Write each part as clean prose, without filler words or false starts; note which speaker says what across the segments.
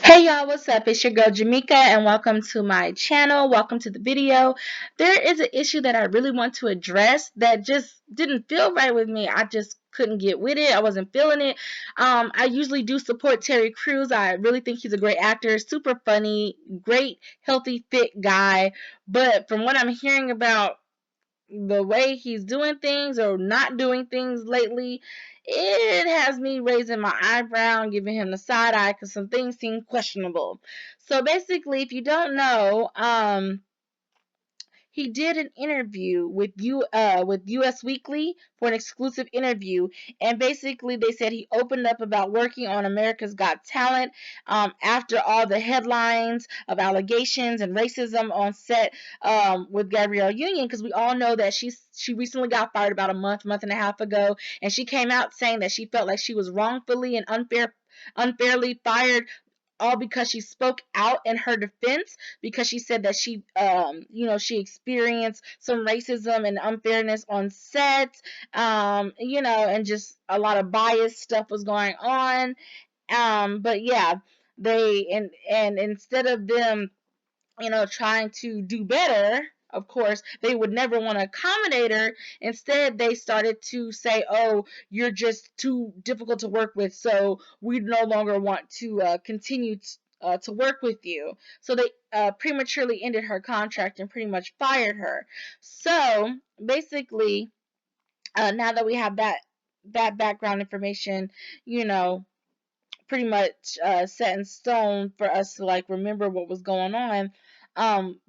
Speaker 1: Hey y'all, what's up? It's your girl Jameka and welcome to my channel. Welcome to the video. There is an issue that I really want to address that just didn't feel right with me. I just couldn't get with it. I wasn't feeling it. I usually do support Terry Crews. I really think he's a great actor, super funny, great, healthy, fit guy. But from what I'm hearing about the way he's doing things or not doing things lately, it has me raising my eyebrow and giving him the side eye because some things seem questionable. So basically, if you don't know, he did an interview with US Weekly for an exclusive interview, and basically they said he opened up about working on America's Got Talent after all the headlines of allegations and racism on set with Gabrielle Union, because we all know that she recently got fired about a month and a half ago, and she came out saying that she felt like she was wrongfully and unfairly fired, all because she spoke out in her defense, because she said that she experienced some racism and unfairness on set, and just a lot of bias stuff was going on. But yeah, they and instead of them trying to do better. Of course, they would never want to accommodate her. Instead, they started to say, "Oh, you're just too difficult to work with, so we no longer want to continue to work with you." So they prematurely ended her contract and pretty much fired her. So basically, now that we have that background information, you know, pretty much set in stone for us to like remember what was going on.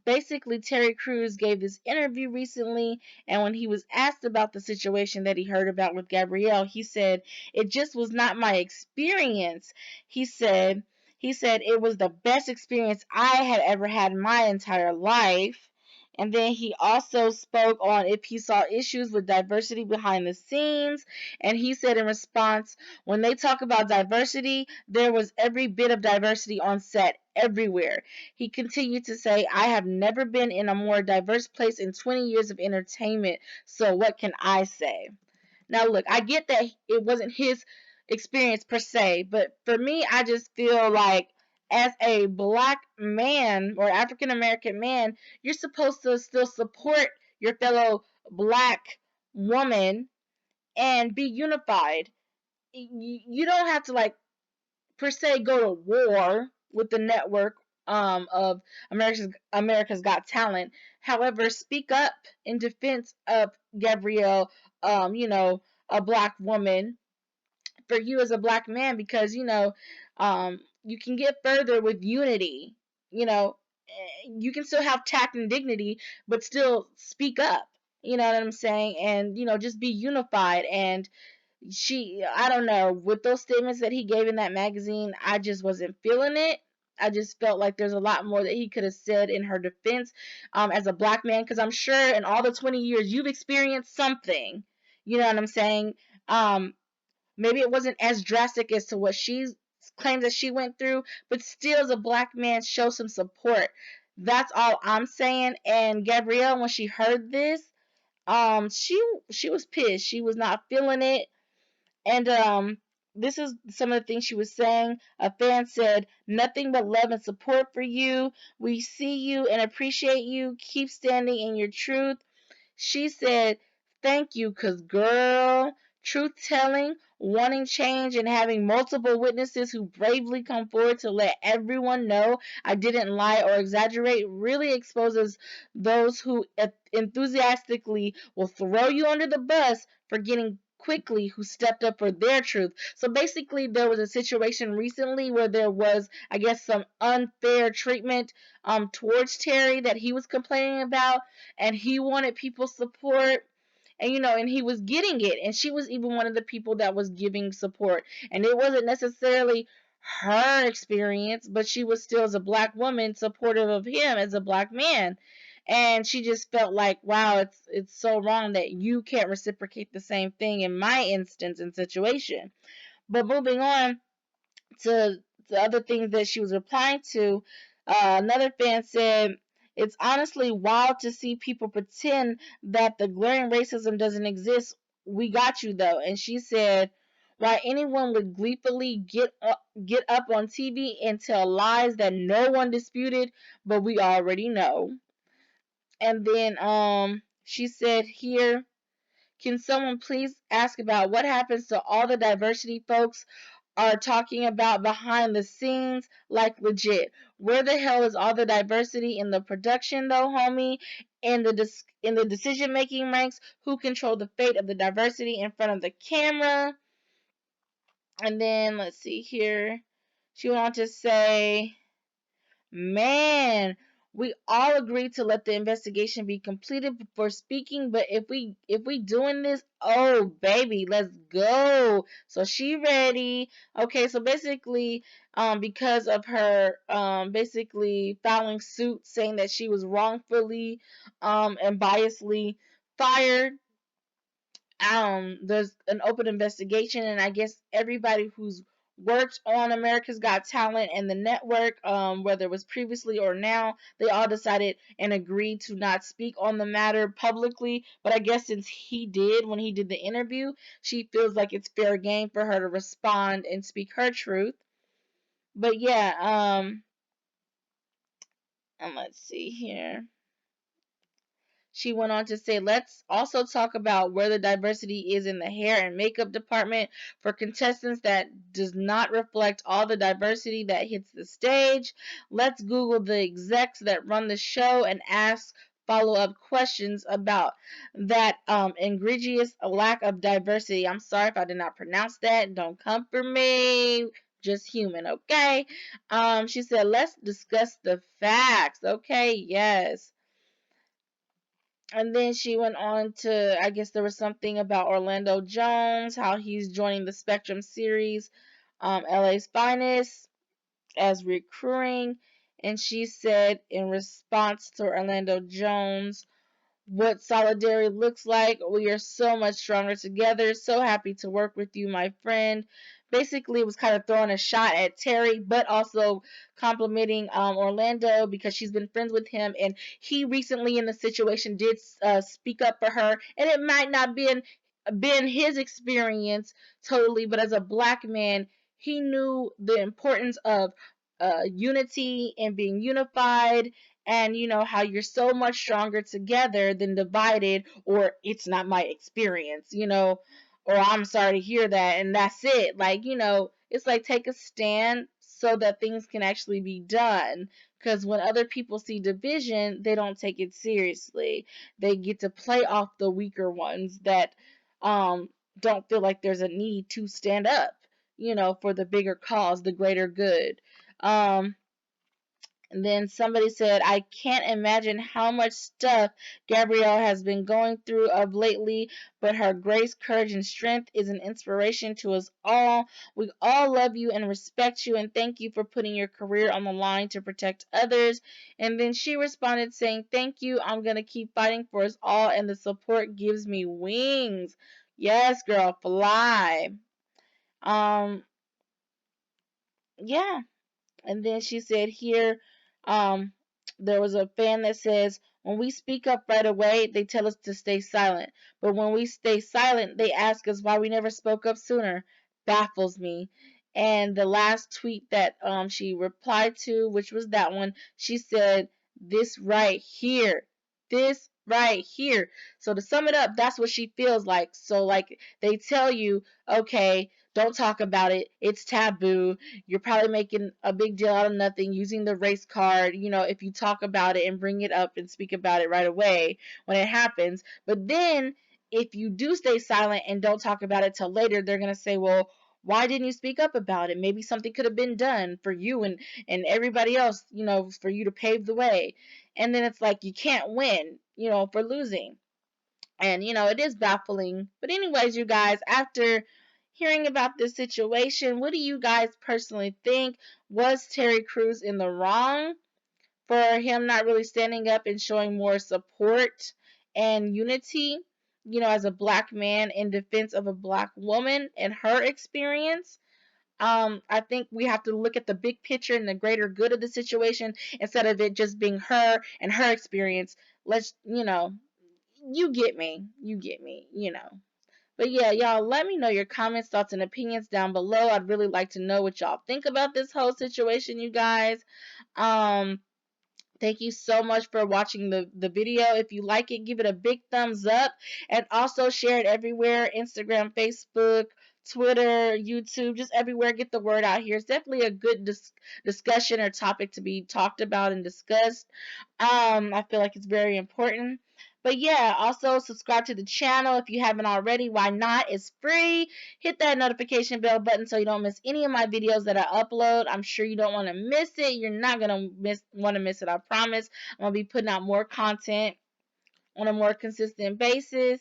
Speaker 1: Basically, Terry Crews gave this interview recently, and when he was asked about the situation that he heard about with Gabrielle, he said, "It just was not my experience." He said, it was the best experience I had ever had in my entire life. And then he also spoke on if he saw issues with diversity behind the scenes. And he said in response, when they talk about diversity, there was every bit of diversity on set, everywhere. He continued to say, I have never been in a more diverse place in 20 years of entertainment, so what can I say? Now, look, I get that it wasn't his experience per se, but for me, I just feel like as a black man or African American man, you're supposed to still support your fellow black woman and be unified. You don't have to like per se go to war with the network of America's Got Talent. However, speak up in defense of Gabrielle, a black woman, for you as a black man, because you can get further with unity. You know, you can still have tact and dignity, but still speak up. You know what I'm saying? And just be unified. And I don't know, with those statements that he gave in that magazine, I just wasn't feeling it. I just felt like there's a lot more that he could have said in her defense, as a black man, because I'm sure in all the 20 years you've experienced something. You know what I'm saying? Maybe it wasn't as drastic as to what she claims that she went through, but still, as a black man, show some support. That's all I'm saying. And Gabrielle, when she heard this, she was pissed. She was not feeling it. And this is some of the things she was saying. A fan said, "Nothing but love and support for you. We see you and appreciate you. Keep standing in your truth." She said, "Thank you, 'cause girl, truth telling, wanting change, and having multiple witnesses who bravely come forward to let everyone know I didn't lie or exaggerate really exposes those who enthusiastically will throw you under the bus, forgetting quickly who stepped up for their truth." So basically, there was a situation recently where there was, I guess, some unfair treatment towards Terry that he was complaining about, and he wanted people's support, and and he was getting it, and she was even one of the people that was giving support, and it wasn't necessarily her experience, but she was still, as a black woman, supportive of him as a black man. And she just felt like, wow, it's so wrong that you can't reciprocate the same thing in my instance and situation. But moving on to the other things that she was replying to, another fan said, "It's honestly wild to see people pretend that the glaring racism doesn't exist. We got you though." And she said, Why anyone would gleefully get up on TV and tell lies that no one disputed, but we already know. And then she said here, can someone please ask about what happens to all the diversity folks are talking about behind the scenes? Like legit, where the hell is all the diversity in the production though, homie? In the decision making ranks, who control the fate of the diversity in front of the camera? And then let's see here. She went on to say, man, we all agreed to let the investigation be completed before speaking, but if we doing this, oh baby, let's go. So she ready. Okay, so basically, because of her basically filing suit saying that she was wrongfully and biasly fired, there's an open investigation, and I guess everybody who's worked on America's Got Talent and the network, whether it was previously or now, they all decided and agreed to not speak on the matter publicly. But I guess since he did when he did the interview, she feels like it's fair game for her to respond and speak her truth. But yeah, and let's see here. She went on to say, let's also talk about where the diversity is in the hair and makeup department for contestants that does not reflect all the diversity that hits the stage. Let's Google the execs that run the show and ask follow-up questions about that egregious lack of diversity. I'm sorry if I did not pronounce that. Don't come for me. Just human, okay? She said, let's discuss the facts. Okay, yes. And then she went on to, I guess there was something about Orlando Jones, how he's joining the Spectrum series, LA's Finest, as recurring. And she said, in response to Orlando Jones, what solidarity looks like. We are so much stronger together. So happy to work with you, my friend. Basically, it was kind of throwing a shot at Terry, but also complimenting Orlando because she's been friends with him, and he recently in the situation did speak up for her, and it might not been his experience totally, but as a black man, he knew the importance of unity and being unified, and you know how you're so much stronger together than divided, or it's not my experience, or I'm sorry to hear that, and that's it. Like, it's like take a stand so that things can actually be done, because when other people see division, they don't take it seriously. They get to play off the weaker ones that um don't feel like there's a need to stand up, for the bigger cause, the greater good. And then somebody said, I can't imagine how much stuff Gabrielle has been going through of lately, but her grace, courage, and strength is an inspiration to us all. We all love you and respect you, and thank you for putting your career on the line to protect others. And then she responded saying, thank you. I'm going to keep fighting for us all, and the support gives me wings. Yes, girl, fly. Um, yeah. And then she said here, um, there was a fan that says, when we speak up right away, they tell us to stay silent. But when we stay silent, they ask us why we never spoke up sooner. Baffles me. And the last tweet that she replied to, which was that one, she said, this right here. This right here. So to sum it up, that's what she feels like. So like they tell you, okay, don't talk about it. It's taboo. You're probably making a big deal out of nothing, using the race card, if you talk about it and bring it up and speak about it right away when it happens. But then if you do stay silent and don't talk about it till later, they're going to say, well, why didn't you speak up about it? Maybe something could have been done for you and everybody else, for you to pave the way. And then it's like you can't win, for losing. And, it is baffling. But, anyways, you guys, after hearing about this situation, what do you guys personally think? Was Terry Crews in the wrong for him not really standing up and showing more support and unity, as a black man in defense of a black woman and her experience? I think we have to look at the big picture and the greater good of the situation instead of it just being her and her experience. Let's, you get me, But yeah, y'all, let me know your comments, thoughts, and opinions down below. I'd really like to know what y'all think about this whole situation, you guys. Um, Thank you so much for watching the video. If you like it, give it a big thumbs up, and also share it everywhere: Instagram, Facebook, Twitter, YouTube, just everywhere. Get the word out here. It's definitely a good discussion or topic to be talked about and discussed. I feel like it's very important. But yeah, also subscribe to the channel if you haven't already. Why not? It's free. Hit that notification bell button so you don't miss any of my videos that I upload. I'm sure you don't want to miss it. You're not gonna want to miss it. I promise. I'm gonna be putting out more content on a more consistent basis.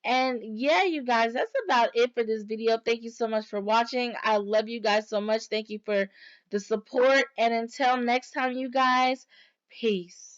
Speaker 1: And yeah, you guys, that's about it for this video. Thank you so much for watching. I love you guys so much. Thank you for the support. And until next time, you guys, peace.